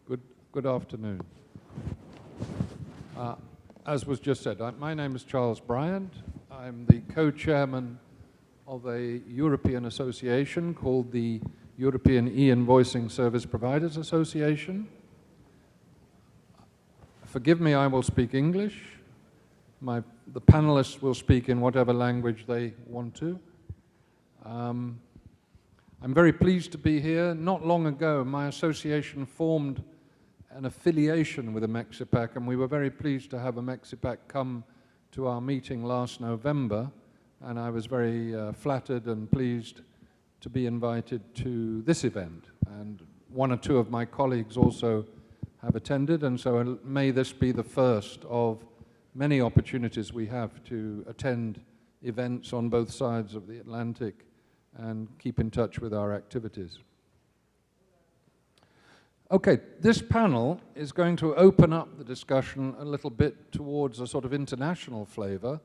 Good, good afternoon. As was just said, my name is Charles Bryant. I'm the co-chairman of a European association called the European E-Invoicing Service Providers Association. Forgive me, I will speak English. The panelists will speak in whatever language they want to. I'm very pleased to be here. Not long ago, my association formed an affiliation with Amexipac, and we were very pleased to have Amexipac come to our meeting last November, and I was very flattered and pleased to be invited to this event. And one or two of my colleagues also have attended, and so may this be the first of many opportunities we have to attend events on both sides of the Atlantic and keep in touch with our activities. Okay, this panel is going to open up the discussion a little bit towards a sort of international flavor.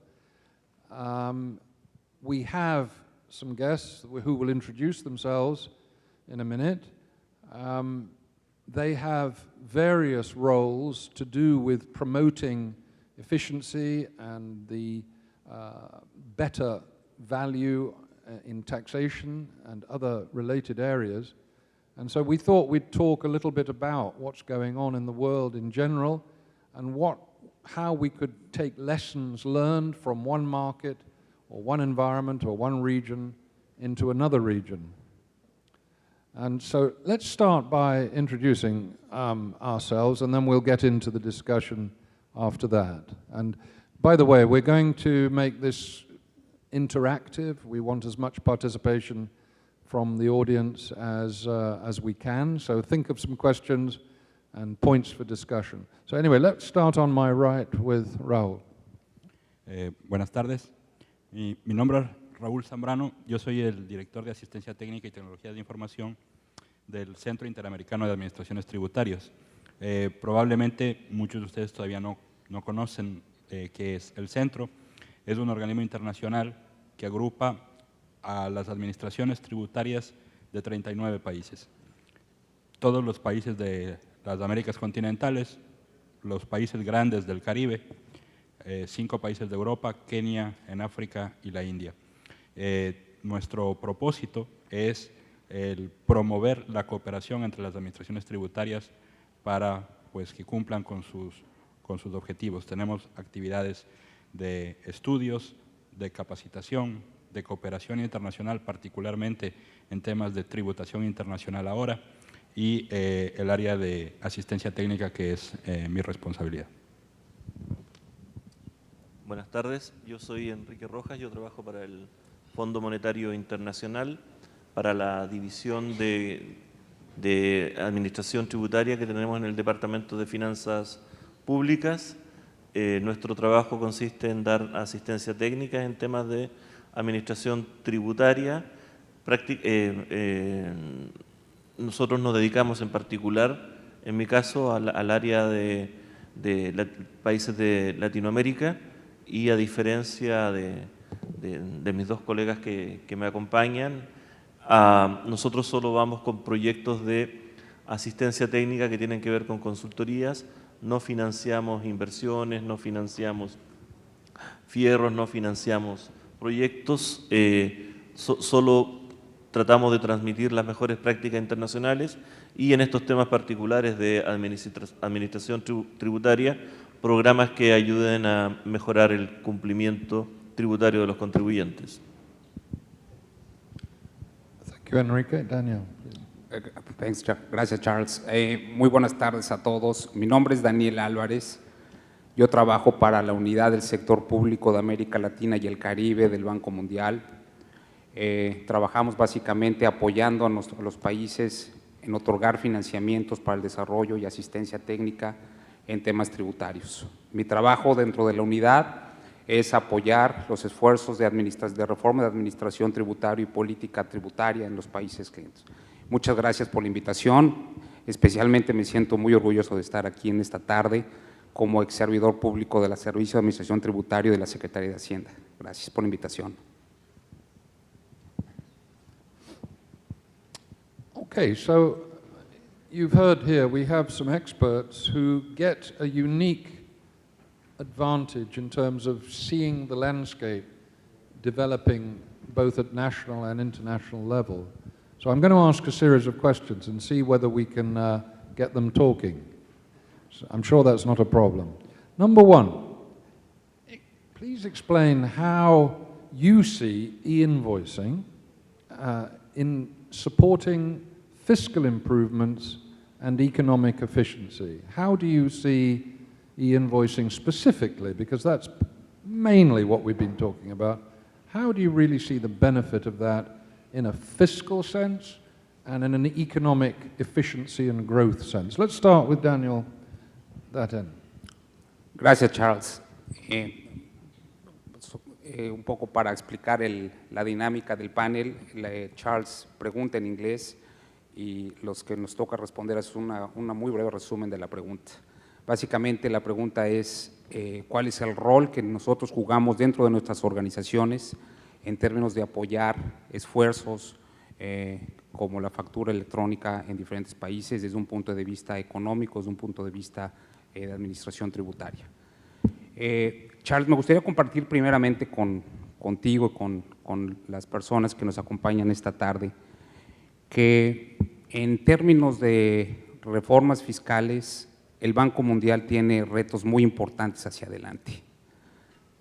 We have some guests who will introduce themselves in a minute. They have various roles to do with promoting efficiency and the better value in taxation and other related areas. And so we thought we'd talk a little bit about what's going on in the world in general and how we could take lessons learned from one market or one environment or one region into another region. And so let's start by introducing ourselves, and then we'll get into the discussion after that. And by the way, we're going to make this interactive. We want as much participation from the audience as we can. So think of some questions and points for discussion. So anyway, let's start on my right with Raúl. Buenas tardes. Mi nombre es Raúl Zambrano. Yo soy el director de Asistencia Técnica y Tecnología de Información del Centro Interamericano de Administraciones Tributarias. Probablemente muchos de ustedes todavía no conocen qué es el centro. Es un organismo internacional que agrupa a las administraciones tributarias de 39 países. Todos los países de las Américas continentales, los países grandes del Caribe, 5 países de Europa, Kenia, en África y la India. Nuestro propósito es el promover la cooperación entre las administraciones tributarias para que cumplan con sus objetivos. Tenemos actividades de estudios, de capacitación, de cooperación internacional, particularmente en temas de tributación internacional ahora, y el área de asistencia técnica, que es mi responsabilidad. Buenas tardes, yo soy Enrique Rojas, yo trabajo para el Fondo Monetario Internacional, para la división de Administración Tributaria que tenemos en el Departamento de Finanzas Públicas. Nuestro trabajo consiste en dar asistencia técnica en temas de administración tributaria. Nosotros nos dedicamos en particular, en mi caso, al área de países de Latinoamérica, y a diferencia de mis dos colegas que me acompañan, nosotros solo vamos con proyectos de asistencia técnica que tienen que ver con consultorías. No financiamos inversiones, no financiamos fierros, no financiamos proyectos, solo tratamos de transmitir las mejores prácticas internacionales y en estos temas particulares de administración tributaria, programas que ayuden a mejorar el cumplimiento tributario de los contribuyentes. Thank you, Enrique. Daniel. Gracias, Charles. Muy buenas tardes a todos. Mi nombre es Daniel Álvarez. Yo trabajo para la Unidad del Sector Público de América Latina y el Caribe del Banco Mundial. Trabajamos básicamente apoyando a los países en otorgar financiamientos para el desarrollo y asistencia técnica en temas tributarios. Mi trabajo dentro de la unidad es apoyar los esfuerzos de reforma de administración tributaria y política tributaria en los países clientes. Muchas gracias por la invitación. Especialmente me siento muy orgulloso de estar aquí en esta tarde como ex servidor público de la Servicio de Administración Tributaria de la Secretaría de Hacienda. Gracias por la invitación. Okay, so you've heard here, we have some experts who get a unique advantage in terms of seeing the landscape developing both at national and international level. So I'm going to ask a series of questions and see whether we can get them talking. So I'm sure that's not a problem. Number one, please explain how you see e-invoicing in supporting fiscal improvements and economic efficiency. How do you see e-invoicing specifically? Because that's mainly what we've been talking about. How do you really see the benefit of that in a fiscal sense and in an economic efficiency and growth sense? Let's start with Daniel, that end. Gracias, Charles. Un poco para explicar la dinámica del panel, Charles pregunta en inglés y los que nos toca responder es una muy breve resumen de la pregunta. Básicamente la pregunta es cuál es el rol que nosotros jugamos dentro de nuestras organizaciones en términos de apoyar esfuerzos como la factura electrónica en diferentes países desde un punto de vista económico, desde un punto de vista de administración tributaria. Charles, me gustaría compartir primeramente contigo y con las personas que nos acompañan esta tarde que en términos de reformas fiscales el Banco Mundial tiene retos muy importantes hacia adelante.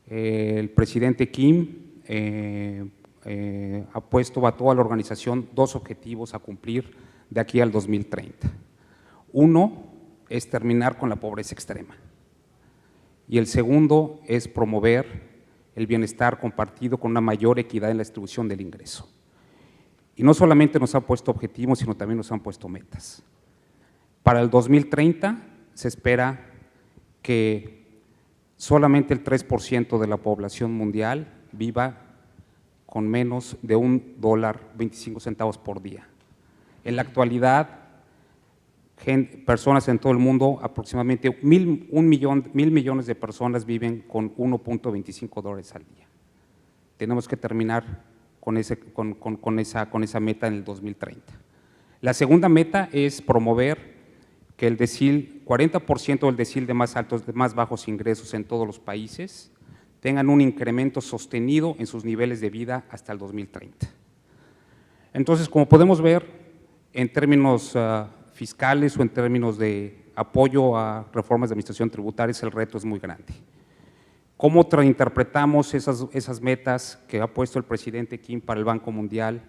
El presidente Kim ha puesto a toda la organización dos objetivos a cumplir de aquí al 2030. Uno es terminar con la pobreza extrema y el segundo es promover el bienestar compartido con una mayor equidad en la distribución del ingreso. Y no solamente nos han puesto objetivos, sino también nos han puesto metas. Para el 2030 se espera que solamente el 3% de la población mundial viva con menos de $1.25 por día. En la actualidad, personas en todo el mundo, aproximadamente mil millones de personas viven con $1.25 al día. Tenemos que terminar con esa meta en el 2030. La segunda meta es promover que el decil, 40% del decil de más bajos ingresos en todos los países tengan un incremento sostenido en sus niveles de vida hasta el 2030. Entonces, como podemos ver, en términos fiscales o en términos de apoyo a reformas de administración tributaria, el reto es muy grande. ¿Cómo interpretamos esas metas que ha puesto el presidente Kim para el Banco Mundial?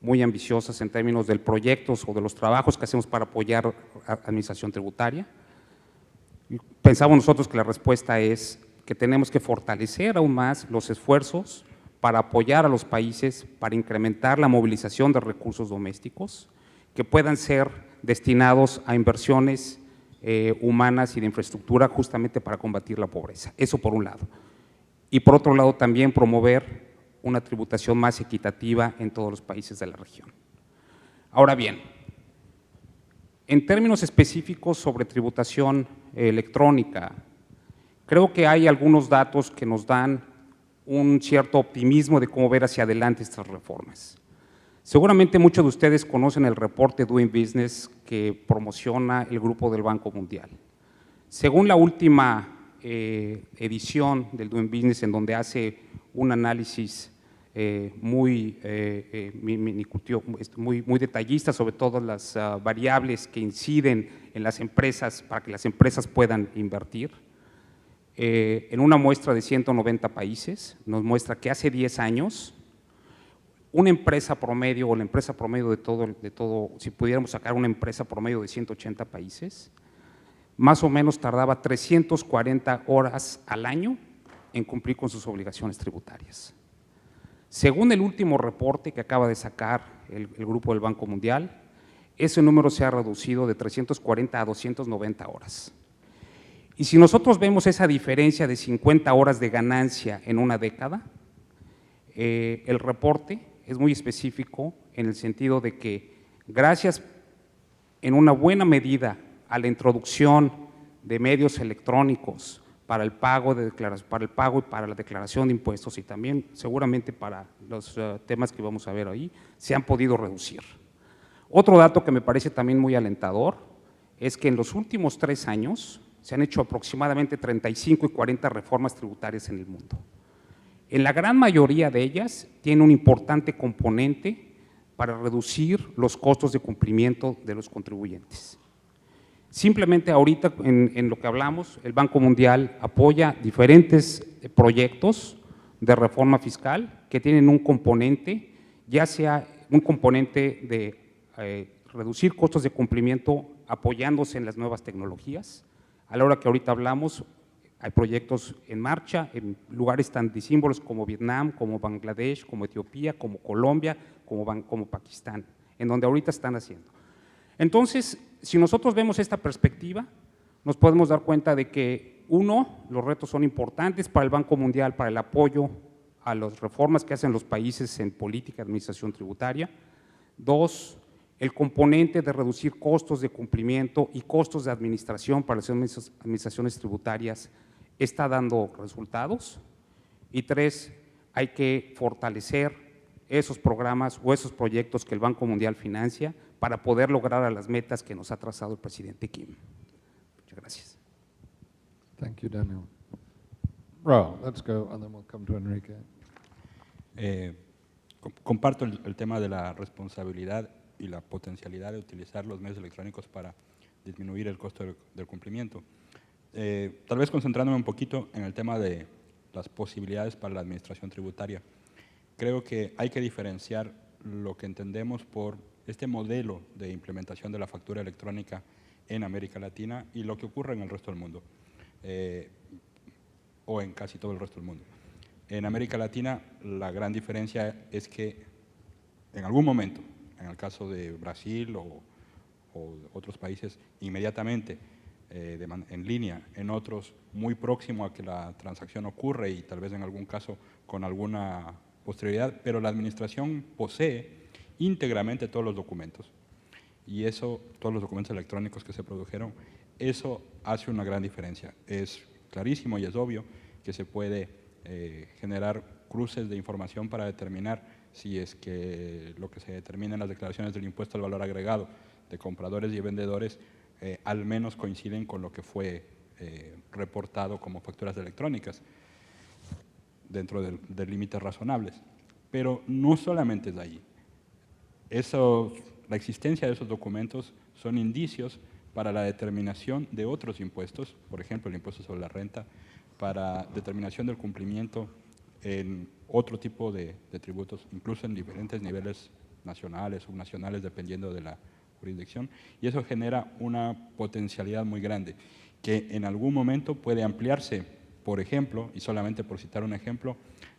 Muy ambiciosas en términos de proyectos o de los trabajos que hacemos para apoyar a administración tributaria. Pensamos nosotros que la respuesta es que tenemos que fortalecer aún más los esfuerzos para apoyar a los países, para incrementar la movilización de recursos domésticos que puedan ser destinados a inversiones humanas y de infraestructura justamente para combatir la pobreza. Eso por un lado. Y por otro lado también promover una tributación más equitativa en todos los países de la región. Ahora bien, en términos específicos sobre tributación electrónica, creo que hay algunos datos que nos dan un cierto optimismo de cómo ver hacia adelante estas reformas. Seguramente muchos de ustedes conocen el reporte Doing Business que promociona el Grupo del Banco Mundial. Según la última edición del Doing Business, en donde hace un análisis muy detallista sobre todas las variables que inciden en las empresas para que las empresas puedan invertir, en una muestra de 190 países, nos muestra que hace 10 años una empresa promedio o la empresa promedio de todo, si pudiéramos sacar una empresa promedio de 180 países, más o menos tardaba 340 horas al año en cumplir con sus obligaciones tributarias. Según el último reporte que acaba de sacar el Grupo del Banco Mundial, ese número se ha reducido de 340 a 290 horas. Y si nosotros vemos esa diferencia de 50 horas de ganancia en una década, el reporte es muy específico en el sentido de que gracias en una buena medida a la introducción de medios electrónicos para el pago y para la declaración de impuestos y también seguramente para los temas que vamos a ver ahí, se han podido reducir. Otro dato que me parece también muy alentador es que en los últimos 3 años se han hecho aproximadamente 35 y 40 reformas tributarias en el mundo. En la gran mayoría de ellas tiene un importante componente para reducir los costos de cumplimiento de los contribuyentes. Simplemente ahorita en lo que hablamos, el Banco Mundial apoya diferentes proyectos de reforma fiscal que tienen un componente, ya sea un componente de reducir costos de cumplimiento apoyándose en las nuevas tecnologías. A la hora que ahorita hablamos, hay proyectos en marcha en lugares tan disímbolos como Vietnam, como Bangladesh, como Etiopía, como Colombia, como Pakistán, en donde ahorita están haciendo. Entonces, si nosotros vemos esta perspectiva, nos podemos dar cuenta de que, uno, los retos son importantes para el Banco Mundial, para el apoyo a las reformas que hacen los países en política de administración tributaria. Dos, el componente de reducir costos de cumplimiento y costos de administración para las administraciones tributarias está dando resultados. Y tres, hay que fortalecer esos programas o esos proyectos que el Banco Mundial financia para poder lograr a las metas que nos ha trazado el presidente Kim. Muchas gracias. Thank you, Daniel. Raul, let's go, and then we'll come to Enrique. Comparto el tema de la responsabilidad y la potencialidad de utilizar los medios electrónicos para disminuir el costo del cumplimiento. Tal vez concentrándome un poquito en el tema de las posibilidades para la administración tributaria. Creo que hay que diferenciar lo que entendemos por este modelo de implementación de la factura electrónica en América Latina y lo que ocurre en el resto del mundo, o en casi todo el resto del mundo. En América Latina, la gran diferencia es que en algún momento, en el caso de Brasil o otros países, inmediatamente en línea, en otros muy próximo a que la transacción ocurre y tal vez en algún caso con alguna posterioridad, pero la administración posee íntegramente todos los documentos y eso, todos los documentos electrónicos que se produjeron, eso hace una gran diferencia. Es clarísimo y es obvio que se puede generar cruces de información para determinar si es que lo que se determina en las declaraciones del impuesto al valor agregado de compradores y vendedores al menos coinciden con lo que fue reportado como facturas electrónicas dentro de límites razonables. Pero no solamente es de allí. La existencia de esos documentos son indicios para la determinación de otros impuestos, por ejemplo, el impuesto sobre la renta, para determinación del cumplimiento en otro tipo de tributos, incluso en diferentes niveles nacionales, subnacionales, dependiendo de la jurisdicción, y eso genera una potencialidad muy grande, que en algún momento puede ampliarse, por ejemplo, y solamente por citar un ejemplo,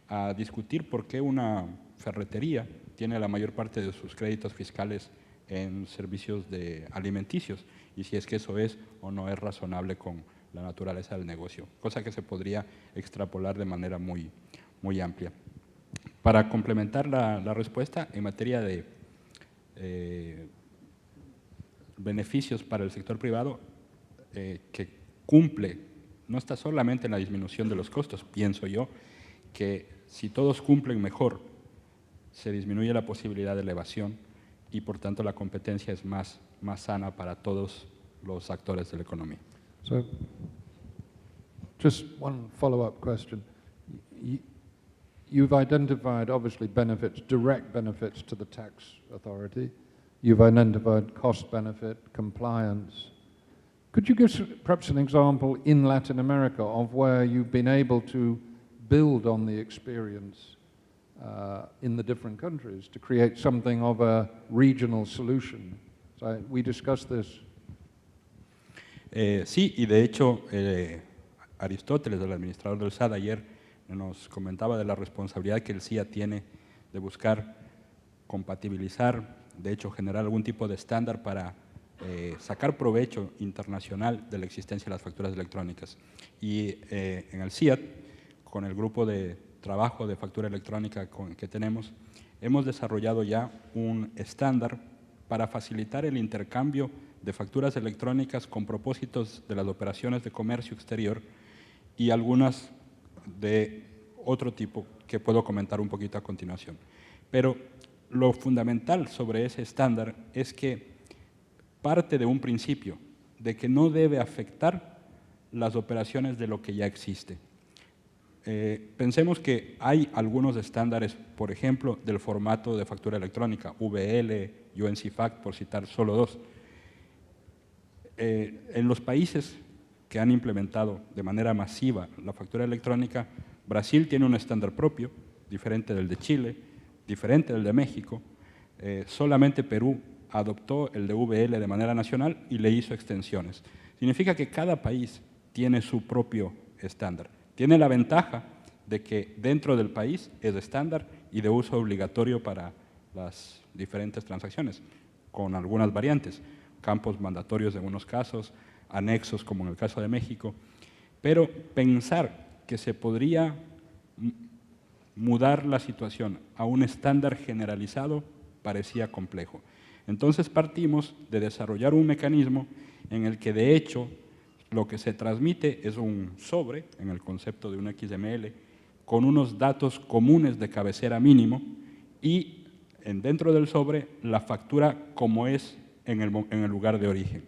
a discutir por qué una ferretería tiene la mayor parte de sus créditos fiscales en servicios alimenticios, y si es que eso es o no es razonable con la naturaleza del negocio, cosa que se podría extrapolar de manera muy, muy amplia. Para complementar la respuesta, en materia de beneficios para el sector privado, que cumple, no está solamente en la disminución de los costos, pienso yo, que si todos cumplen mejor, se disminuye la posibilidad de evasión y por tanto la competencia es más sana para todos los actores de la economía. So, just one follow-up question. You've identified, obviously, benefits, direct benefits to the tax authority. You've identified cost benefit, compliance. Could you give perhaps an example in Latin America of where you've been able to build on the experience in the different countries to create something of a regional solution? So we discussed this. Sí, y de hecho Aristóteles, el administrador del SAT, ayer nos comentaba de la responsabilidad que el CIA tiene de buscar compatibilizar, de hecho generar algún tipo de estándar para sacar provecho internacional de la existencia de las facturas electrónicas. Y en el CIAT, con el grupo de trabajo de factura electrónica que tenemos, hemos desarrollado ya un estándar para facilitar el intercambio de facturas electrónicas con propósitos de las operaciones de comercio exterior y algunas de otro tipo que puedo comentar un poquito a continuación. Pero lo fundamental sobre ese estándar es que parte de un principio de que no debe afectar las operaciones de lo que ya existe. Pensemos que hay algunos estándares, por ejemplo, del formato de factura electrónica, VL, UNCFACT, por citar solo dos. En los países que han implementado de manera masiva la factura electrónica, Brasil tiene un estándar propio, diferente del de Chile, diferente del de México. Solamente Perú adoptó el de VL de manera nacional y le hizo extensiones. Significa que cada país tiene su propio estándar. Tiene la ventaja de que dentro del país es estándar y de uso obligatorio para las diferentes transacciones, con algunas variantes, campos mandatorios en unos casos, anexos como en el caso de México, pero pensar que se podría mudar la situación a un estándar generalizado parecía complejo. Entonces partimos de desarrollar un mecanismo en el que de hecho lo que se transmite es un sobre, en el concepto de un XML, con unos datos comunes de cabecera mínimo y dentro del sobre la factura como es en el lugar de origen.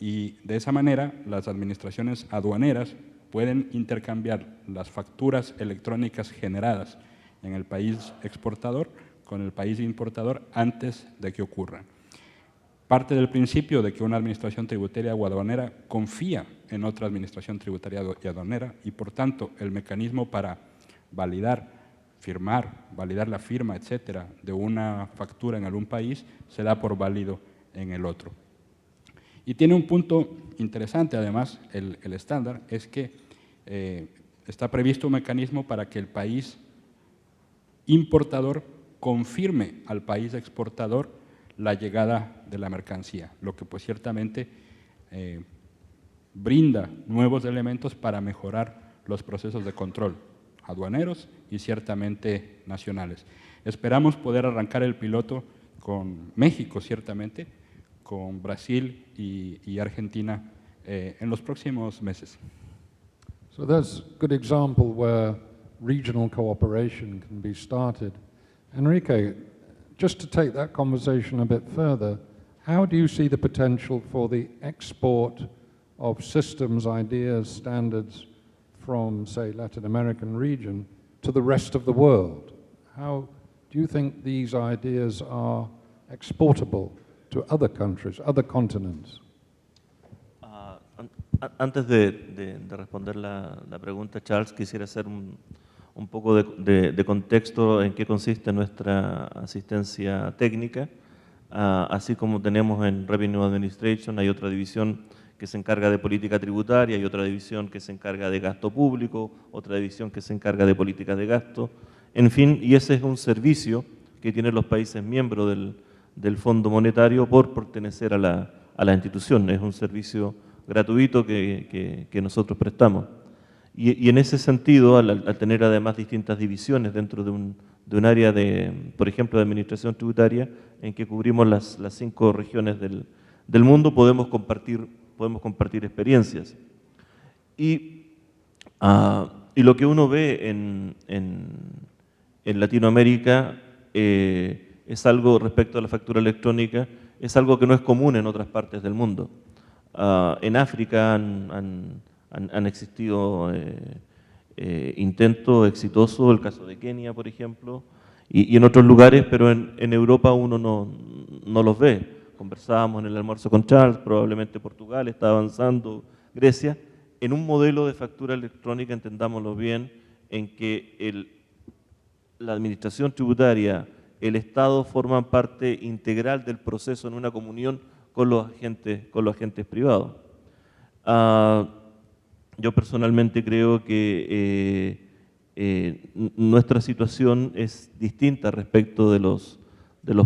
Y de esa manera las administraciones aduaneras pueden intercambiar las facturas electrónicas generadas en el país exportador con el país importador antes de que ocurra. Parte del principio de que una administración tributaria o aduanera confía en otra administración tributaria y aduanera y, por tanto, el mecanismo para validar, firmar, validar la firma, etcétera, de una factura en algún país se da por válido en el otro. Y tiene un punto interesante, además, el estándar, es que está previsto un mecanismo para que el país importador confirme al país exportador la llegada de la mercancía, lo que pues ciertamente brinda nuevos elementos para mejorar los procesos de control aduaneros y ciertamente nacionales. Esperamos poder arrancar el piloto con México, ciertamente, con Brasil y Argentina en los próximos meses. So that's a good example where regional cooperation can be started. Enrique, just to take that conversation a bit further, how do you see the potential for the export of systems, ideas, standards from, say, Latin American region to the rest of the world? How do you think these ideas are exportable to other countries, other continents? Antes de responder la pregunta, Charles, quisiera hacer un poco de contexto en qué consiste nuestra asistencia técnica. Así como tenemos en Revenue Administration, hay otra división que se encarga de política tributaria, hay otra división que se encarga de gasto público, otra división que se encarga de políticas de gasto, en fin, y ese es un servicio que tienen los países miembros del Fondo Monetario por pertenecer a la institución. Es un servicio gratuito que nosotros prestamos. Y en ese sentido, al tener además distintas divisiones dentro de un área por ejemplo, de administración tributaria, en que cubrimos las 5 regiones del mundo, podemos compartir experiencias. Y lo que uno ve en Latinoamérica es algo respecto a la factura electrónica, es algo que no es común en otras partes del mundo. En África han existido intentos exitosos, el caso de Kenia, por ejemplo, y en otros lugares, pero en Europa uno no los ve. Conversábamos en el almuerzo con Charles, probablemente Portugal está avanzando, Grecia, en un modelo de factura electrónica, entendámoslo bien, en que la administración tributaria, el Estado forman parte integral del proceso en una comunión con los agentes privados. Yo personalmente creo que nuestra situación es distinta respecto de los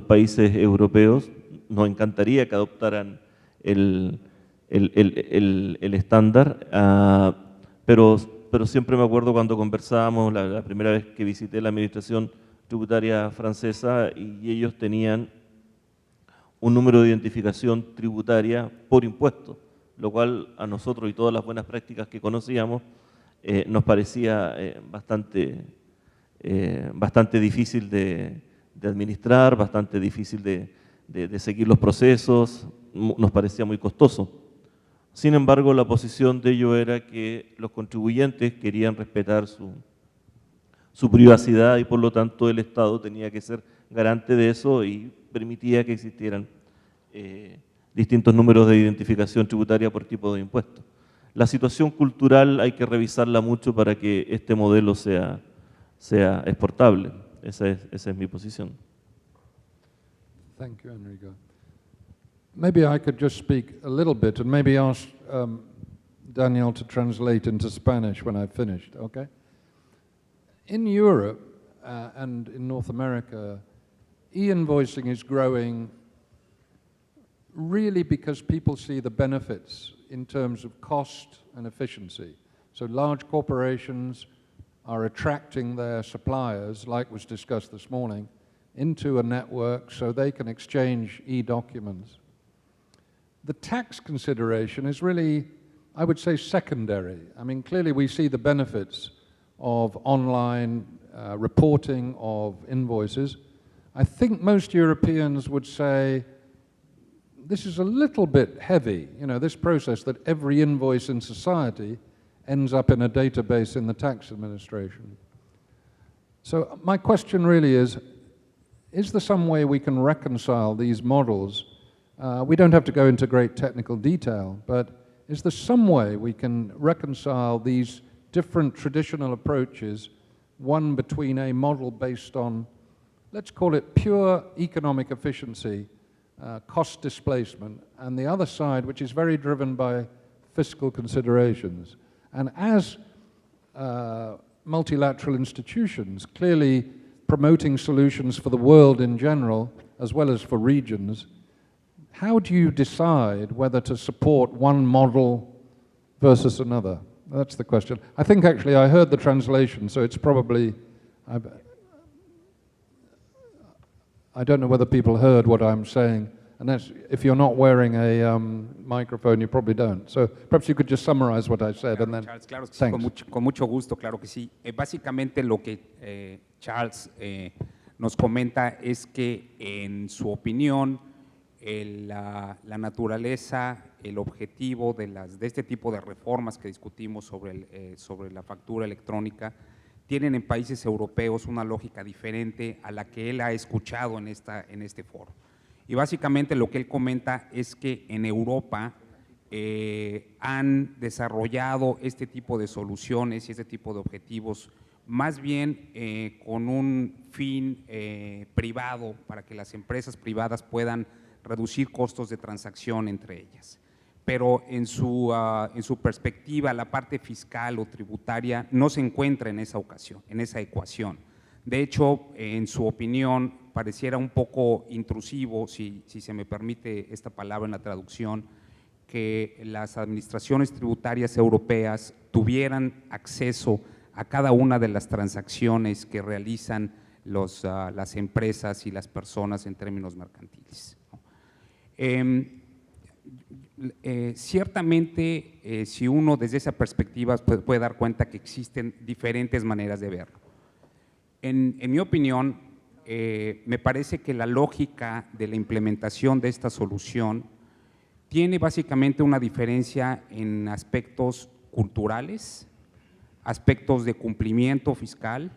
países europeos. Nos encantaría que adoptaran el estándar, pero siempre me acuerdo cuando conversábamos la primera vez que visité la administración tributaria francesa y ellos tenían un número de identificación tributaria por impuesto, lo cual a nosotros y todas las buenas prácticas que conocíamos nos parecía bastante difícil de de administrar, bastante difícil de seguir los procesos, nos parecía muy costoso. Sin embargo, la posición de ello era que los contribuyentes querían respetar su privacidad y por lo tanto el Estado tenía que ser garante de eso y permitía que existieran distintos números de identificación tributaria por tipo de impuesto. La situación cultural hay que revisarla mucho para que este modelo sea exportable. Esa es mi posición. Thank you, Enrico. Maybe I could just speak a little bit and maybe ask Daniel to translate into Spanish when I've finished, okay? In Europe and in North America, e-invoicing is growing really because people see the benefits in terms of cost and efficiency. So large corporations are attracting their suppliers, like was discussed this morning, into a network so they can exchange e-documents. The tax consideration is really, I would say, secondary. I mean, clearly we see the benefits of online reporting of invoices. I think most Europeans would say this is a little bit heavy, you know, this process that every invoice in society ends up in a database in the tax administration. So my question really is there some way we can reconcile these models? We don't have to go into great technical detail, but is there some way we can reconcile these different traditional approaches, one between a model based on, let's call it pure economic efficiency, cost displacement, and the other side, which is very driven by fiscal considerations. And as multilateral institutions, clearly promoting solutions for the world in general, as well as for regions, how do you decide whether to support one model versus another? That's the question. I think actually I heard the translation, so it's probably, I don't know whether people heard what I'm saying, and that's, if you're not wearing a microphone, you probably don't. So perhaps you could just summarize what I said, and then, Charles, claro que sí, thanks. con mucho gusto, claro que sí. Básicamente lo que Charles nos comenta es que en su opinión la naturaleza, el objetivo de este tipo de reformas que discutimos sobre la factura electrónica tienen en países europeos una lógica diferente a la que él ha escuchado en este foro. Y básicamente lo que él comenta es que en Europa han desarrollado este tipo de soluciones y este tipo de objetivos más bien con un fin privado para que las empresas privadas puedan reducir costos de transacción entre ellas. Pero en su perspectiva, la parte fiscal o tributaria no se encuentra en esa ecuación. De hecho, en su opinión, pareciera un poco intrusivo, si se me permite esta palabra en la traducción, que las administraciones tributarias europeas tuvieran acceso a cada una de las transacciones que realizan las empresas y las personas en términos mercantiles. Ciertamente, si uno desde esa perspectiva puede dar cuenta que existen diferentes maneras de verlo. En mi opinión, me parece que la lógica de la implementación de esta solución tiene básicamente una diferencia en aspectos culturales, aspectos de cumplimiento fiscal,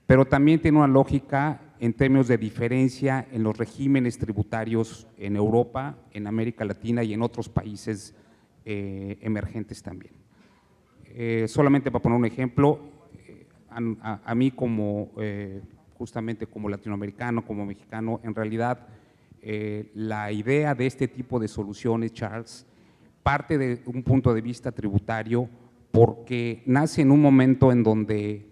pero también tiene una lógica en términos de diferencia en los regímenes tributarios en Europa, en América Latina y en otros países emergentes también. Solamente para poner un ejemplo, a mí justamente como latinoamericano, como mexicano, en realidad la idea de este tipo de soluciones, Charles, parte de un punto de vista tributario porque nace en un momento en donde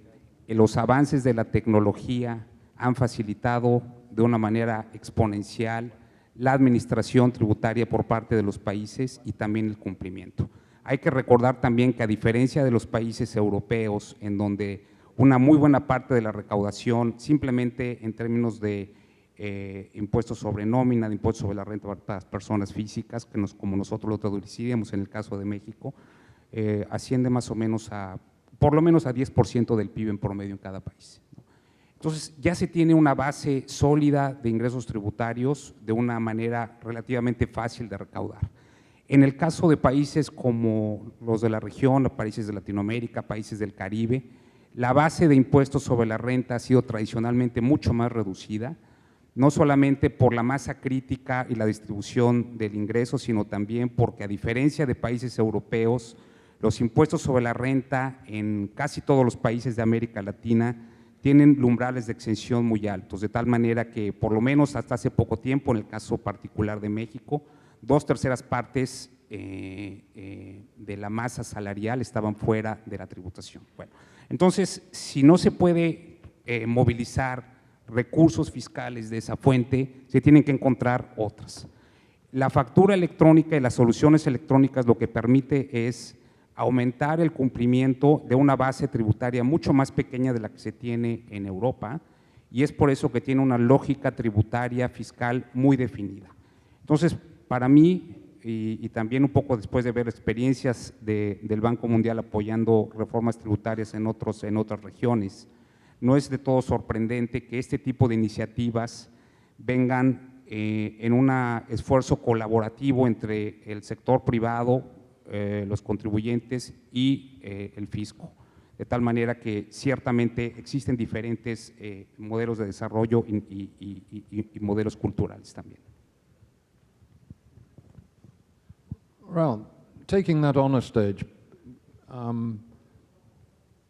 los avances de la tecnología han facilitado de una manera exponencial la administración tributaria por parte de los países y también el cumplimiento. Hay que recordar también que a diferencia de los países europeos, en donde una muy buena parte de la recaudación simplemente en términos de impuestos sobre nómina, de impuestos sobre la renta para las personas físicas, que como nosotros lo traduciríamos en el caso de México, asciende más o menos por lo menos a 10% del PIB en promedio en cada país. Entonces, ya se tiene una base sólida de ingresos tributarios de una manera relativamente fácil de recaudar. En el caso de países como los de la región, países de Latinoamérica, países del Caribe, la base de impuestos sobre la renta ha sido tradicionalmente mucho más reducida, no solamente por la masa crítica y la distribución del ingreso, sino también porque, a diferencia de países europeos, los impuestos sobre la renta en casi todos los países de América Latina tienen umbrales de exención muy altos, de tal manera que, por lo menos hasta hace poco tiempo, en el caso particular de México, 2/3 partes de la masa salarial estaban fuera de la tributación. Bueno, entonces, si no se puede movilizar recursos fiscales de esa fuente, se tienen que encontrar otras. La factura electrónica y las soluciones electrónicas lo que permite es aumentar el cumplimiento de una base tributaria mucho más pequeña de la que se tiene en Europa, y es por eso que tiene una lógica tributaria fiscal muy definida. Entonces, para mí, y también un poco después de ver experiencias del Banco Mundial apoyando reformas tributarias en otras regiones, no es de todo sorprendente que este tipo de iniciativas vengan en un esfuerzo colaborativo entre el sector privado, los contribuyentes y el fisco, de tal manera que ciertamente existen diferentes modelos de desarrollo y modelos culturales también. Well, taking that on a stage,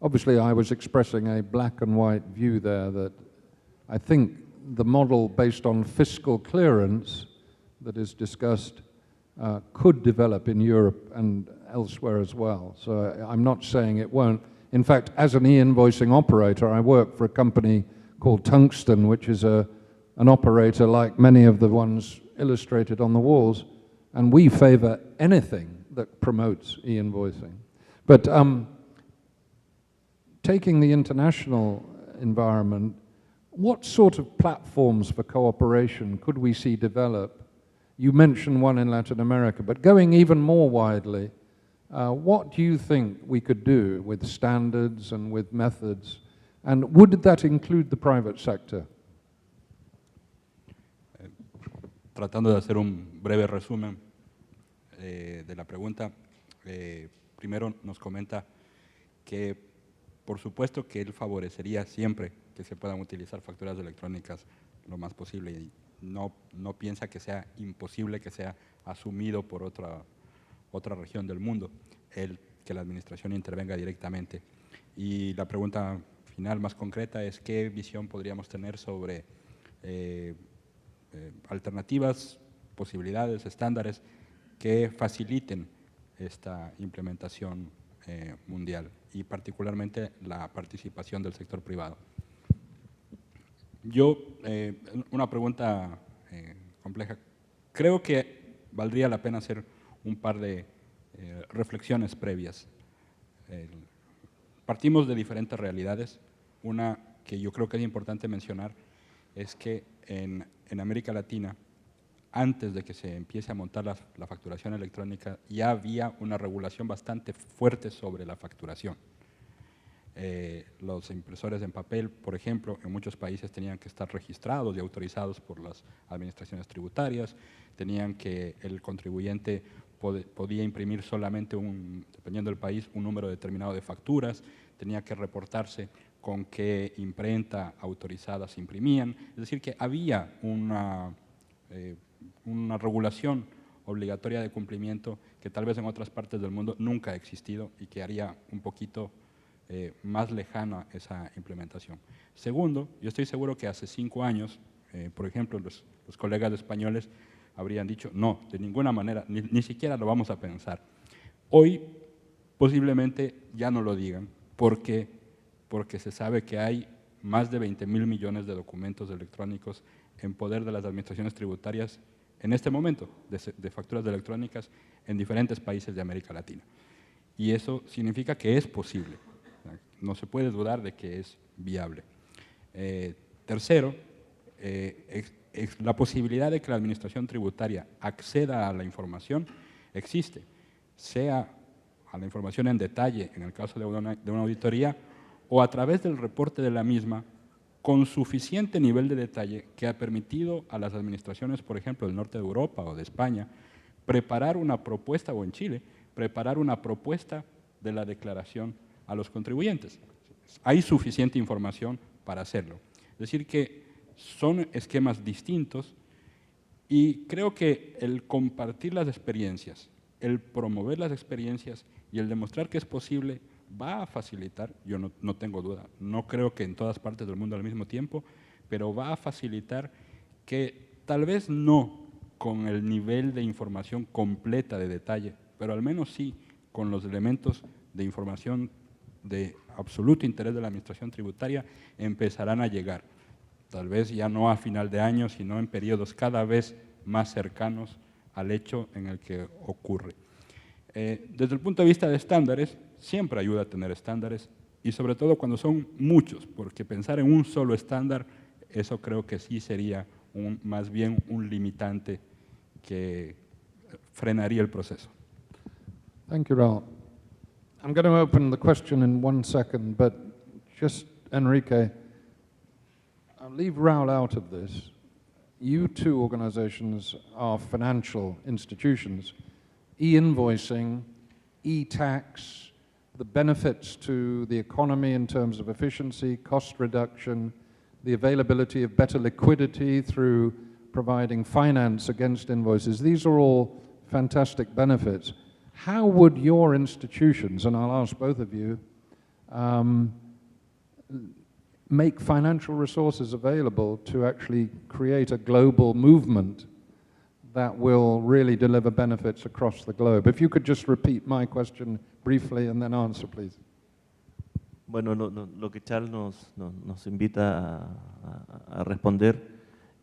obviously I was expressing a black and white view there that I think the model based on fiscal clearance that is discussed could develop in Europe and elsewhere as well. So I'm not saying it won't. In fact, as an e-invoicing operator, I work for a company called Tungsten, which is an operator like many of the ones illustrated on the walls, and we favor anything that promotes e-invoicing. But taking the international environment, what sort of platforms for cooperation could we see develop? You mentioned one in Latin America, but going even more widely, what do you think we could do with standards and with methods? And would that include the private sector? Tratando de hacer un breve resumen de la pregunta, primero nos comenta que por supuesto que él favorecería siempre que se puedan utilizar facturas electrónicas lo más posible y no piensa que sea imposible que sea asumido por otra región del mundo, que la administración intervenga directamente. Y la pregunta final más concreta es qué visión podríamos tener sobre alternativas, posibilidades, estándares que faciliten esta implementación mundial y particularmente la participación del sector privado. Yo, una pregunta compleja, creo que valdría la pena hacer un par de reflexiones previas. Partimos de diferentes realidades. Una que yo creo que es importante mencionar es que en América Latina, antes de que se empiece a montar la facturación electrónica, ya había una regulación bastante fuerte sobre la facturación. Los impresores en papel, por ejemplo, en muchos países tenían que estar registrados y autorizados por las administraciones tributarias, tenían que el contribuyente podía imprimir solamente, dependiendo del país, un número determinado de facturas, tenía que reportarse con qué imprenta autorizada se imprimían, es decir, que había una regulación obligatoria de cumplimiento que tal vez en otras partes del mundo nunca ha existido y que haría un poquito más lejana esa implementación. Segundo, yo estoy seguro que hace 5 años, por ejemplo, los colegas españoles habrían dicho, no, de ninguna manera, ni siquiera lo vamos a pensar. Hoy posiblemente ya no lo digan, porque se sabe que hay más de 20.000 millones de documentos electrónicos en poder de las administraciones tributarias en este momento, de facturas electrónicas en diferentes países de América Latina. Y eso significa que es posible. No se puede dudar de que es viable. Tercero, la posibilidad de que la administración tributaria acceda a la información existe, sea a la información en detalle, en el caso de una auditoría, o a través del reporte de la misma, con suficiente nivel de detalle que ha permitido a las administraciones, por ejemplo, del norte de Europa o de España, preparar una propuesta, o en Chile, preparar una propuesta de la declaración a los contribuyentes. Hay suficiente información para hacerlo. Es decir, que son esquemas distintos y creo que el compartir las experiencias, el promover las experiencias y el demostrar que es posible va a facilitar, yo no tengo duda, no creo que en todas partes del mundo al mismo tiempo, pero va a facilitar que tal vez no con el nivel de información completa de detalle, pero al menos sí con los elementos de información de absoluto interés de la administración tributaria empezarán a llegar. Tal vez ya no a final de año, sino en periodos cada vez más cercanos al hecho en el que ocurre. Desde el punto de vista de estándares, siempre ayuda a tener estándares y sobre todo cuando son muchos, porque pensar en un solo estándar, eso creo que sí sería más bien un limitante que frenaría el proceso. Thank you, Raul. I'm going to open the question in 1 second, but just, Enrique, I'll leave Raul out of this. You two organizations are financial institutions. E-invoicing, e-tax, the benefits to the economy in terms of efficiency, cost reduction, the availability of better liquidity through providing finance against invoices. These are all fantastic benefits. How would your institutions, and I'll ask both of you, make financial resources available to actually create a global movement that will really deliver benefits across the globe? If you could just repeat my question briefly and then answer, please. Bueno, lo que Charles nos invita a responder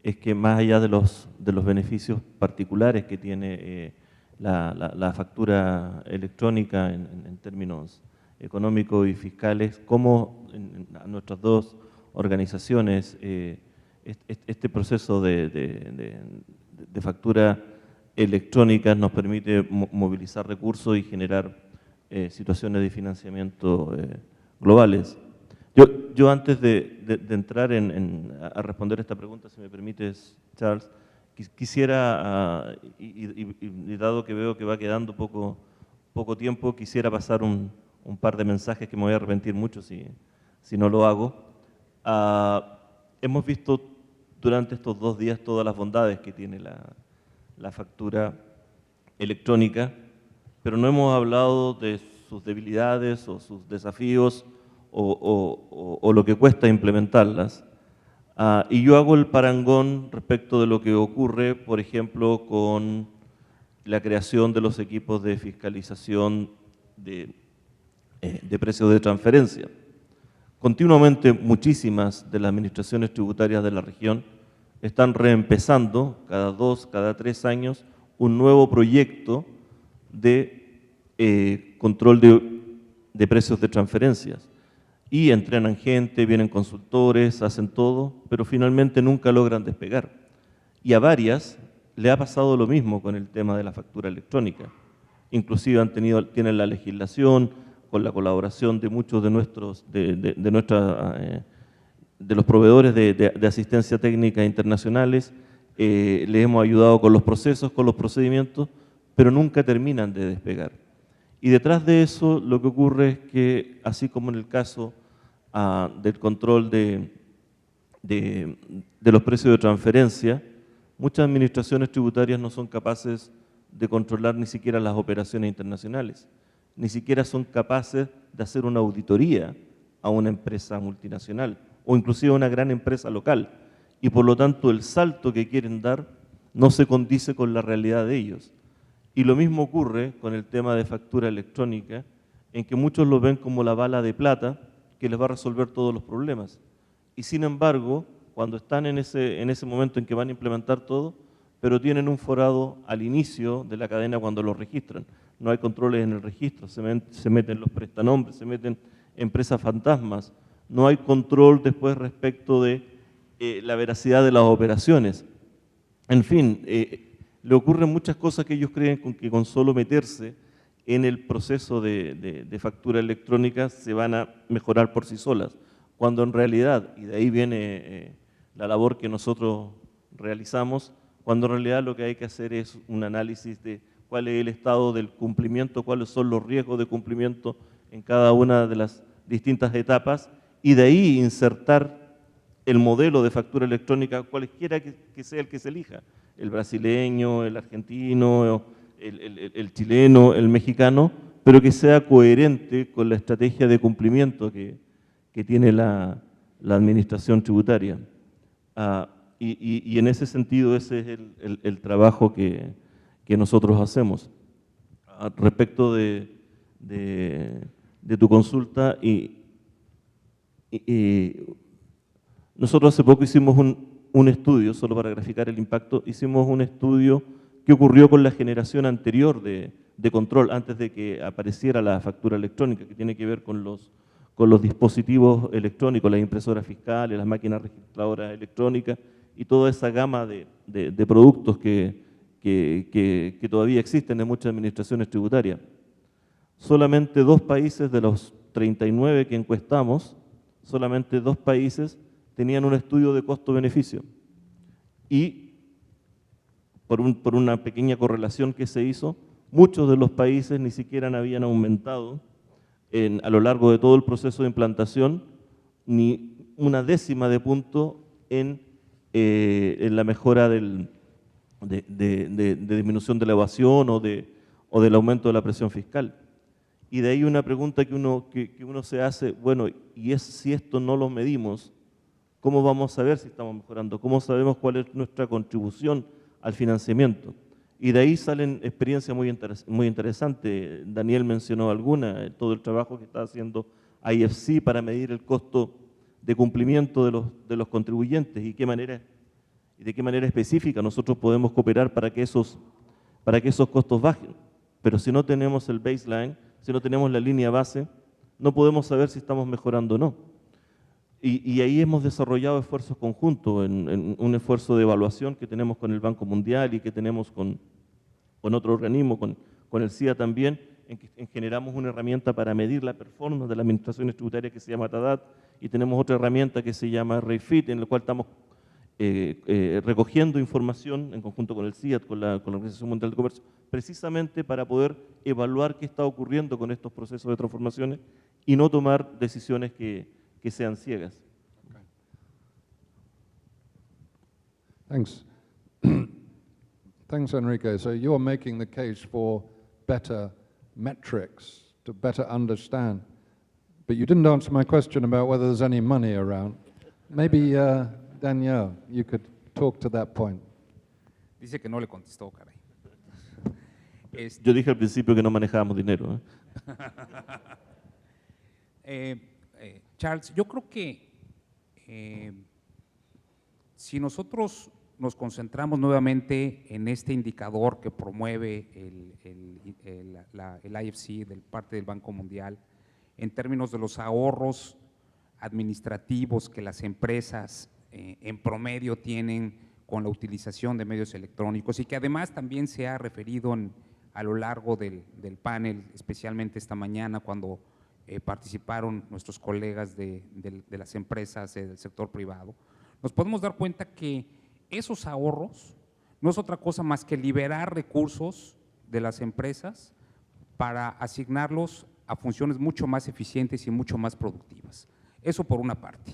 es que más allá de los beneficios particulares que tiene la factura electrónica en términos económicos y fiscales, cómo a nuestras dos organizaciones este proceso de factura electrónica nos permite movilizar recursos y generar situaciones de financiamiento globales. Yo antes de entrar a responder esta pregunta, si me permites, Charles, quisiera, y dado que veo que va quedando poco tiempo, quisiera pasar un par de mensajes que me voy a arrepentir mucho si no lo hago. Hemos visto durante estos 2 días todas las bondades que tiene la factura electrónica, pero no hemos hablado de sus debilidades o sus desafíos o lo que cuesta implementarlas. Y yo hago el parangón respecto de lo que ocurre, por ejemplo, con la creación de los equipos de fiscalización de precios de transferencia. Continuamente muchísimas de las administraciones tributarias de la región están reempezando cada 2, cada 3 años un nuevo proyecto de control de precios de transferencias. Y entrenan gente, vienen consultores, hacen todo, pero finalmente nunca logran despegar. Y a varias le ha pasado lo mismo con el tema de la factura electrónica. Inclusive tienen la legislación, con la colaboración de muchos de los proveedores de asistencia técnica internacionales, les hemos ayudado con los procesos, con los procedimientos, pero nunca terminan de despegar. Y detrás de eso lo que ocurre es que, así como en el caso del control de los precios de transferencia, muchas administraciones tributarias no son capaces de controlar ni siquiera las operaciones internacionales, ni siquiera son capaces de hacer una auditoría a una empresa multinacional o inclusive a una gran empresa local, y por lo tanto el salto que quieren dar no se condice con la realidad de ellos. Y lo mismo ocurre con el tema de factura electrónica, en que muchos lo ven como la bala de plata que les va a resolver todos los problemas. Y sin embargo, cuando están en ese momento en que van a implementar todo, pero tienen un forado al inicio de la cadena cuando lo registran. No hay controles en el registro, se meten los prestanombres, se meten empresas fantasmas, no hay control después respecto de la veracidad de las operaciones. En fin, le ocurren muchas cosas que ellos creen que con solo meterse en el proceso de factura electrónica se van a mejorar por sí solas, cuando en realidad, y de ahí viene la labor que nosotros realizamos, cuando en realidad lo que hay que hacer es un análisis de cuál es el estado del cumplimiento, cuáles son los riesgos de cumplimiento en cada una de las distintas etapas, y de ahí insertar el modelo de factura electrónica, cualquiera que sea el que se elija, el brasileño, el argentino, el chileno, el mexicano, pero que sea coherente con la estrategia de cumplimiento que tiene la administración tributaria. Y en ese sentido ese es el trabajo que nosotros hacemos. Respecto de tu consulta, nosotros hace poco hicimos un estudio, solo para graficar el impacto, hicimos un estudio que ocurrió con la generación anterior de control, antes de que apareciera la factura electrónica, que tiene que ver con los dispositivos electrónicos, las impresoras fiscales, las máquinas registradoras electrónicas y toda esa gama de productos que todavía existen en muchas administraciones tributarias. Solamente 2 países de los 39 que encuestamos, solamente 2 países tenían un estudio de costo-beneficio. Y por una pequeña correlación que se hizo, muchos de los países ni siquiera habían aumentado a lo largo de todo el proceso de implantación ni una décima de punto en la mejora de disminución de la evasión o del aumento de la presión fiscal. Y de ahí una pregunta que uno se hace, bueno, y si esto no lo medimos, ¿cómo vamos a saber si estamos mejorando? ¿Cómo sabemos cuál es nuestra contribución al financiamiento? Y de ahí salen experiencias muy interesantes. Daniel mencionó alguna, todo el trabajo que está haciendo IFC para medir el costo de cumplimiento de los contribuyentes y de qué manera específica nosotros podemos cooperar para que esos costos bajen. Pero si no tenemos el baseline, si no tenemos la línea base, no podemos saber si estamos mejorando o no. Y ahí hemos desarrollado esfuerzos conjuntos, en un esfuerzo de evaluación que tenemos con el Banco Mundial y que tenemos con otro organismo, con el CIA también, en que generamos una herramienta para medir la performance de las administraciones tributarias que se llama TADAT, y tenemos otra herramienta que se llama REFIT, en la cual estamos recogiendo información en conjunto con el CIAT, con la Organización Mundial de Comercio, precisamente para poder evaluar qué está ocurriendo con estos procesos de transformaciones y no tomar decisiones que sean ciegas. Okay. Thanks. Thanks, Enrique. So you're making the case for better metrics to better understand, but you didn't answer my question about whether there's any money around. Maybe Danielle, you could talk to that point. Dice que no le contestó, caray. Yo dije al principio que no manejábamos dinero. Charles, yo creo que si nosotros nos concentramos nuevamente en este indicador que promueve el IFC de parte del Banco Mundial, en términos de los ahorros administrativos que las empresas en promedio tienen con la utilización de medios electrónicos y que además también se ha referido a lo largo del panel, especialmente esta mañana cuando participaron nuestros colegas de las empresas del sector privado, nos podemos dar cuenta que esos ahorros no es otra cosa más que liberar recursos de las empresas para asignarlos a funciones mucho más eficientes y mucho más productivas. Eso por una parte.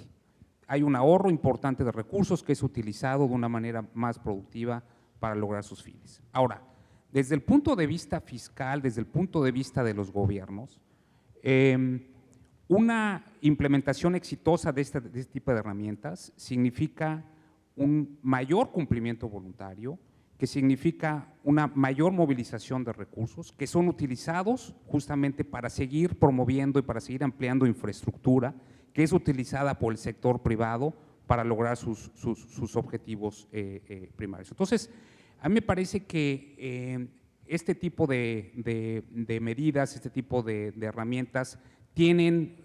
Hay un ahorro importante de recursos que es utilizado de una manera más productiva para lograr sus fines. Ahora, desde el punto de vista fiscal, desde el punto de vista de los gobiernos, una implementación exitosa de este tipo de herramientas significa un mayor cumplimiento voluntario, que significa una mayor movilización de recursos que son utilizados justamente para seguir promoviendo y para seguir ampliando infraestructura que es utilizada por el sector privado para lograr sus objetivos primarios. Entonces, a mí me parece que este tipo de medidas, este tipo de herramientas tienen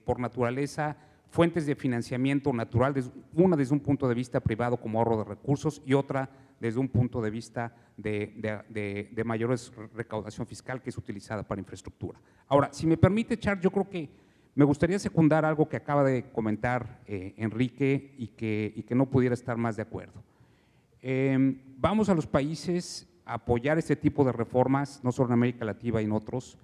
por naturaleza fuentes de financiamiento natural, una desde un punto de vista privado como ahorro de recursos y otra desde un punto de vista de mayor recaudación fiscal que es utilizada para infraestructura. Ahora, si me permite, Charles, yo creo que Me gustaría secundar algo que acaba de comentar Enrique y que no pudiera estar más de acuerdo. Vamos a los países a apoyar este tipo de reformas, no solo en América Latina y en otros,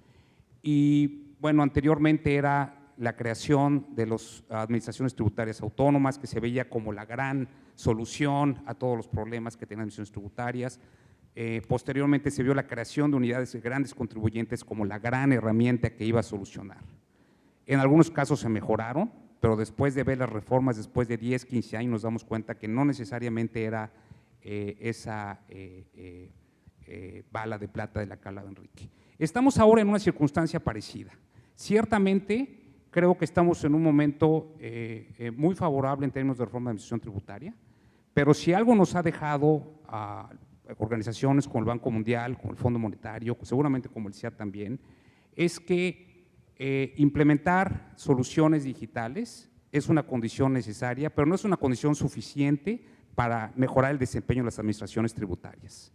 y bueno, anteriormente era la creación de las administraciones tributarias autónomas, que se veía como la gran solución a todos los problemas que tenían administraciones tributarias. Posteriormente se vio la creación de unidades de grandes contribuyentes como la gran herramienta que iba a solucionar. En algunos casos se mejoraron, pero después de ver las reformas, después de 10, 15 años, nos damos cuenta que no necesariamente era esa bala de plata de la que hablaba Enrique. Estamos ahora en una circunstancia parecida. Ciertamente, creo que estamos en un momento muy favorable en términos de reforma de administración tributaria, pero si algo nos ha dejado a organizaciones como el Banco Mundial, como el Fondo Monetario, seguramente como el CIAT también, es que implementar soluciones digitales es una condición necesaria, pero no es una condición suficiente para mejorar el desempeño de las administraciones tributarias.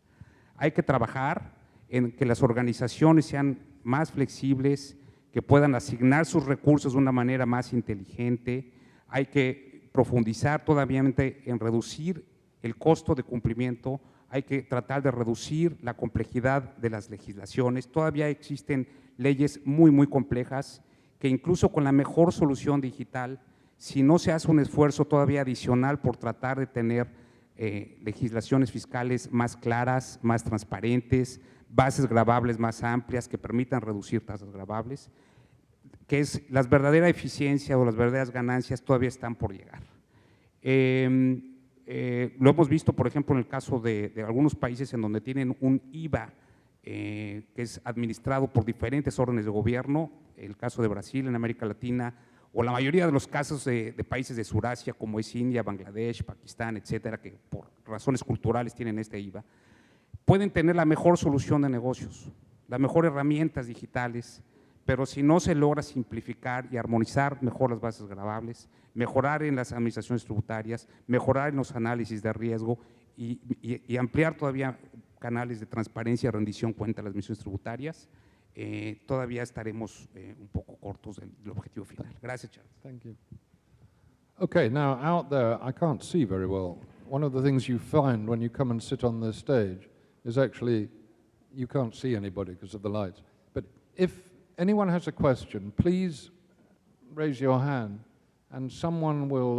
Hay que trabajar en que las organizaciones sean más flexibles, que puedan asignar sus recursos de una manera más inteligente. Hay que profundizar todavía en reducir el costo de cumplimiento, hay que tratar de reducir la complejidad de las legislaciones. Todavía existen leyes muy complejas que incluso con la mejor solución digital, si no se hace un esfuerzo todavía adicional por tratar de tener legislaciones fiscales más claras, más transparentes, bases gravables más amplias que permitan reducir tasas gravables, que es la verdadera eficiencia o las verdaderas ganancias todavía están por llegar. Lo hemos visto, por ejemplo, en el caso de algunos países en donde tienen un IVA que es administrado por diferentes órdenes de gobierno, el caso de Brasil en América Latina, o la mayoría de los casos de países de Surasia, como es India, Bangladesh, Pakistán, etcétera, que por razones culturales tienen este IVA, pueden tener la mejor solución de negocios, las mejores herramientas digitales, pero si no se logra simplificar y armonizar mejor las bases gravables, mejorar en las administraciones tributarias, mejorar en los análisis de riesgo y ampliar todavía canales de transparencia y rendición cuenta a las administraciones tributarias, todavía estaremos un poco cortos del objetivo final. Gracias, Charles. Thank you. Okay, now out there, I can't see very well. One of the things you find when you come and sit on the stage is actually you can't see anybody because of the lights. But if anyone has a question, please raise your hand and someone will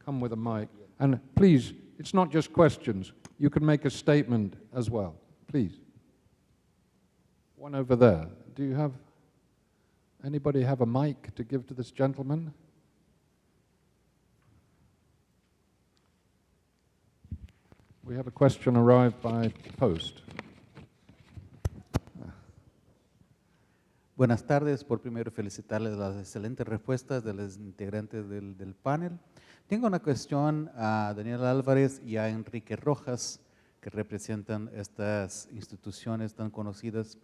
come with a mic. And please, it's not just questions. You can make a statement as well, please. One over there. Do you have, anybody have a mic to give to this gentleman? We have a question arrived by post. Buenas tardes. Por primero felicitarles las excelentes respuestas de los integrantes del panel. Tengo una cuestión a Daniel Álvarez y a Enrique Rojas, que representan estas instituciones tan conocidas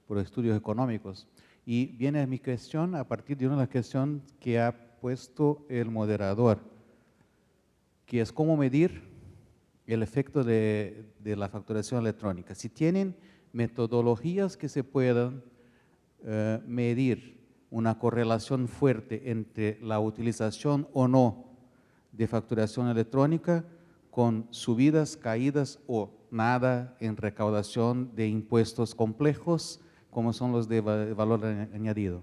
por estudios económicos. Y viene mi cuestión a partir de una cuestión que ha puesto el moderador, que es cómo medir el efecto de la facturación electrónica. Si tienen metodologías que se puedan medir una correlación fuerte entre la utilización o no de facturación electrónica con subidas, caídas o nada en recaudación de impuestos complejos como son los de valor añadido.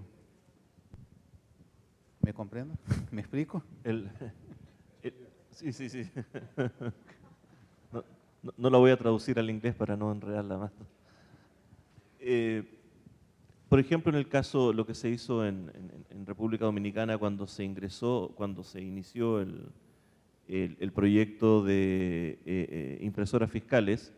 ¿Me comprendo? ¿Me explico? Sí. No la voy a traducir al inglés para no enredarla más. Por ejemplo, en el caso, lo que se hizo en República Dominicana cuando se inició el proyecto de impresoras fiscales,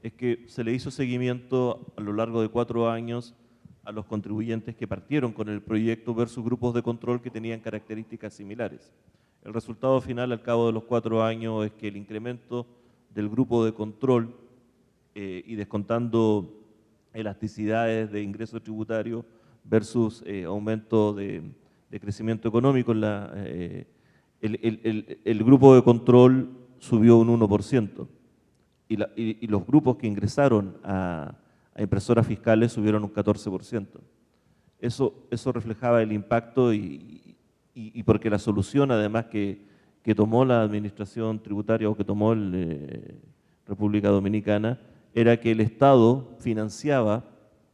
es que se le hizo seguimiento a lo largo de 4 años a los contribuyentes que partieron con el proyecto versus grupos de control que tenían características similares. El resultado final al cabo de los 4 años es que el incremento del grupo de control y descontando elasticidades de ingreso tributario versus aumento de crecimiento económico, el grupo de control subió un 1% y los grupos que ingresaron a impresoras fiscales subieron un 14%. eso reflejaba el impacto y porque la solución además que tomó la administración tributaria o que tomó República Dominicana era que el Estado financiaba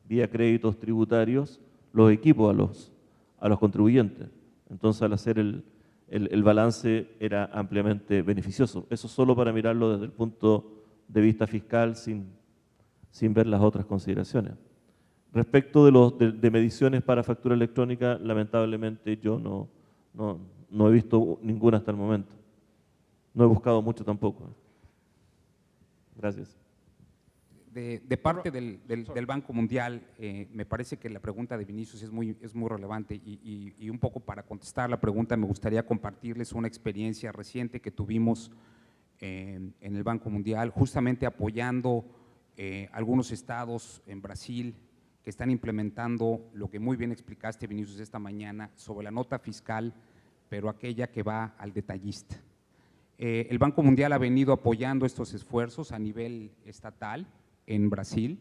vía créditos tributarios los equipos a los contribuyentes. Entonces, al hacer el balance era ampliamente beneficioso. Eso solo para mirarlo desde el punto de vista fiscal sin ver las otras consideraciones. Respecto de mediciones para factura electrónica, lamentablemente yo no he visto ninguna hasta el momento. No he buscado mucho tampoco. Gracias. De parte del Banco Mundial, me parece que la pregunta de Vinicius es muy relevante y un poco para contestar la pregunta me gustaría compartirles una experiencia reciente que tuvimos en el Banco Mundial, justamente apoyando algunos estados en Brasil que están implementando lo que muy bien explicaste, Vinicius, esta mañana sobre la nota fiscal, pero aquella que va al detallista. El Banco Mundial ha venido apoyando estos esfuerzos a nivel estatal en Brasil,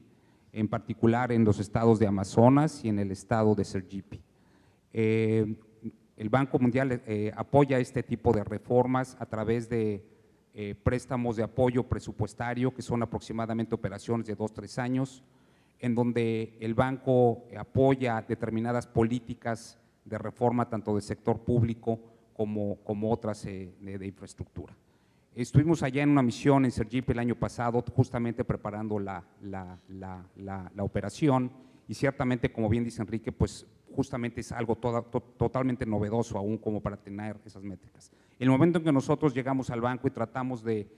en particular en los estados de Amazonas y en el estado de Sergipe. El Banco Mundial apoya este tipo de reformas a través de préstamos de apoyo presupuestario, que son aproximadamente operaciones de 2-3 años, en donde el banco apoya determinadas políticas de reforma tanto del sector público como otras de infraestructura. Estuvimos allá en una misión en Sergipe el año pasado, justamente preparando la operación y ciertamente, como bien dice Enrique, pues justamente es algo totalmente novedoso aún como para tener esas métricas. El momento en que nosotros llegamos al banco y tratamos de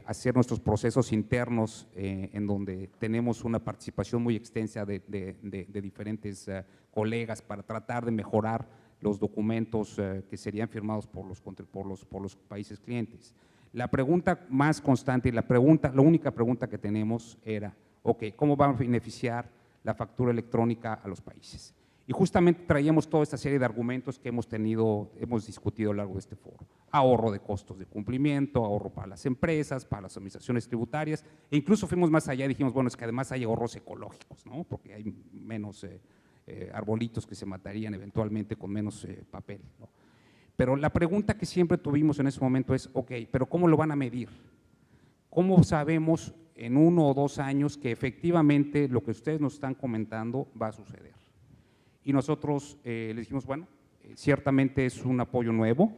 hacer nuestros procesos internos en donde tenemos una participación muy extensa de diferentes colegas para tratar de mejorar los documentos que serían firmados por los países clientes. La pregunta más constante y la única pregunta que tenemos era, ok, ¿cómo va a beneficiar la factura electrónica a los países? Y justamente traíamos toda esta serie de argumentos que hemos discutido a lo largo de este foro. Ahorro de costos de cumplimiento, ahorro para las empresas, para las administraciones tributarias, e incluso fuimos más allá y dijimos, bueno, es que además hay ahorros ecológicos, ¿no? Porque hay menos arbolitos que se matarían eventualmente con menos papel, ¿no? Pero la pregunta que siempre tuvimos en ese momento es, ok, pero ¿cómo lo van a medir? ¿Cómo sabemos en 1 o 2 años que efectivamente lo que ustedes nos están comentando va a suceder? Y nosotros les dijimos, bueno, ciertamente es un apoyo nuevo,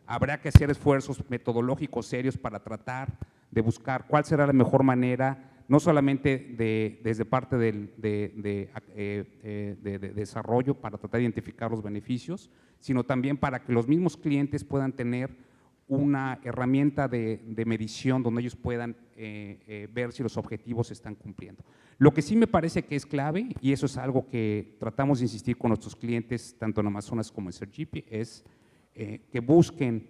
habrá que hacer esfuerzos metodológicos serios para tratar de buscar cuál será la mejor manera, no solamente desde parte de desarrollo para tratar de identificar los beneficios, sino también para que los mismos clientes puedan tener una herramienta de medición donde ellos puedan ver si los objetivos se están cumpliendo. Lo que sí me parece que es clave, y eso es algo que tratamos de insistir con nuestros clientes, tanto en Amazonas como en Sergipe, es que busquen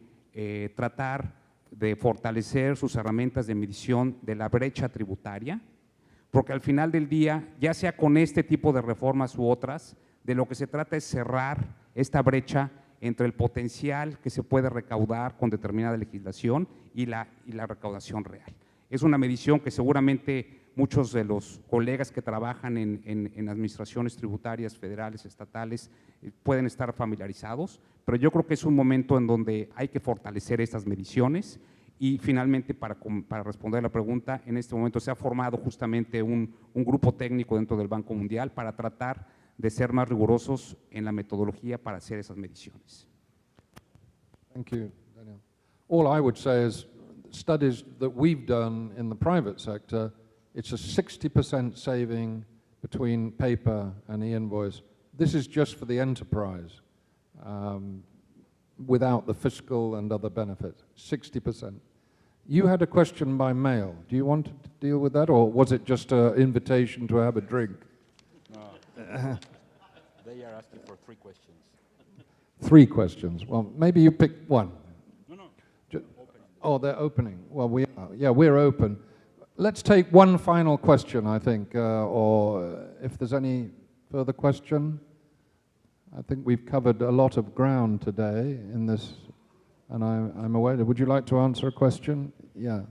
tratar de fortalecer sus herramientas de medición de la brecha tributaria, porque al final del día, ya sea con este tipo de reformas u otras, de lo que se trata es cerrar esta brecha entre el potencial que se puede recaudar con determinada legislación y la recaudación real. Es una medición que seguramente muchos de los colegas que trabajan en administraciones tributarias federales, estatales, pueden estar familiarizados, pero yo creo que es un momento en donde hay que fortalecer estas mediciones y finalmente, para responder a la pregunta, en este momento se ha formado justamente un grupo técnico dentro del Banco Mundial para tratar de ser más rigurosos en la metodología para hacer esas mediciones. Thank you, Daniel. All I would say is studies that we've done in the private sector, it's a 60% saving between paper and e-invoice. This is just for the enterprise, without the fiscal and other benefits, 60%. You had a question by mail. Do you want to deal with that, or was it just an invitation to have a drink? They are asking for 3 questions. 3 questions. Well, maybe you pick one. No. Oh, they're opening. Well, we are. Yeah, we're open. Let's take one final question, I think, or if there's any further question. I think we've covered a lot of ground today in this, and I'm aware. Would you like to answer a question? Yeah.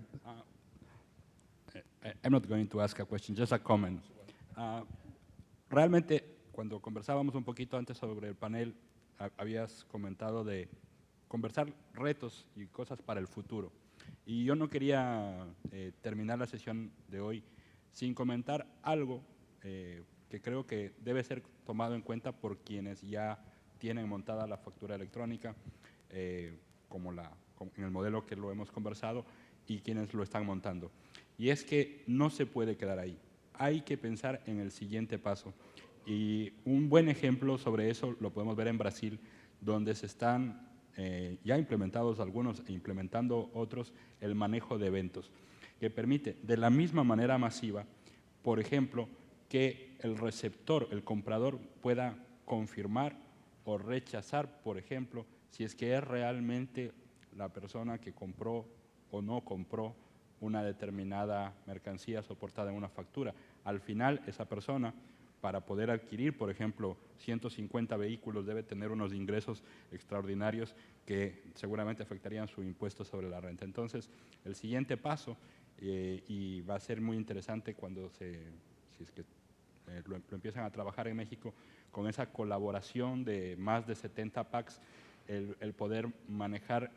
I'm not going to ask a question, just a comment. realmente, cuando conversábamos un poquito antes sobre el panel, habías comentado de conversar retos y cosas para el futuro. Y yo no quería terminar la sesión de hoy sin comentar algo que creo que debe ser tomado en cuenta por quienes ya tienen montada la factura electrónica, como en el modelo que lo hemos conversado, y quienes lo están montando. Y es que no se puede quedar ahí. Hay que pensar en el siguiente paso. Y un buen ejemplo sobre eso lo podemos ver en Brasil, donde se están ya implementados algunos e implementando otros el manejo de eventos, que permite de la misma manera masiva, por ejemplo, que el receptor, el comprador, pueda confirmar o rechazar, por ejemplo, si es que es realmente la persona que compró o no compró una determinada mercancía soportada en una factura. Al final, esa persona, para poder adquirir, por ejemplo, 150 vehículos, debe tener unos ingresos extraordinarios que seguramente afectarían su impuesto sobre la renta. Entonces, el siguiente paso, y va a ser muy interesante cuando si es que lo empiezan a trabajar en México, con esa colaboración de más de 70 PACs, el poder manejar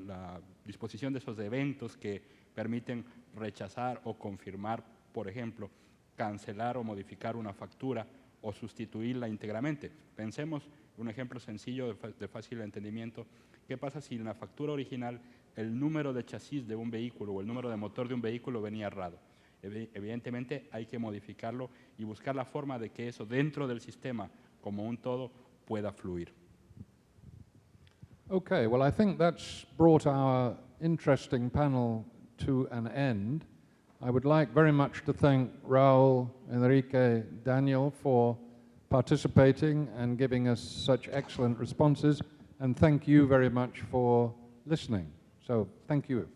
la disposición de esos eventos que permiten rechazar o confirmar, por ejemplo, cancelar o modificar una factura o sustituirla íntegramente. Pensemos un ejemplo sencillo de fácil entendimiento. ¿Qué pasa si en la factura original el número de chasis de un vehículo o el número de motor de un vehículo venía errado? Evidentemente hay que modificarlo y buscar la forma de que eso dentro del sistema como un todo pueda fluir. Okay, well, I think that's brought our interesting panel to an end. I would like very much to thank Raul, Enrique, Daniel for participating and giving us such excellent responses, and thank you very much for listening. So, thank you.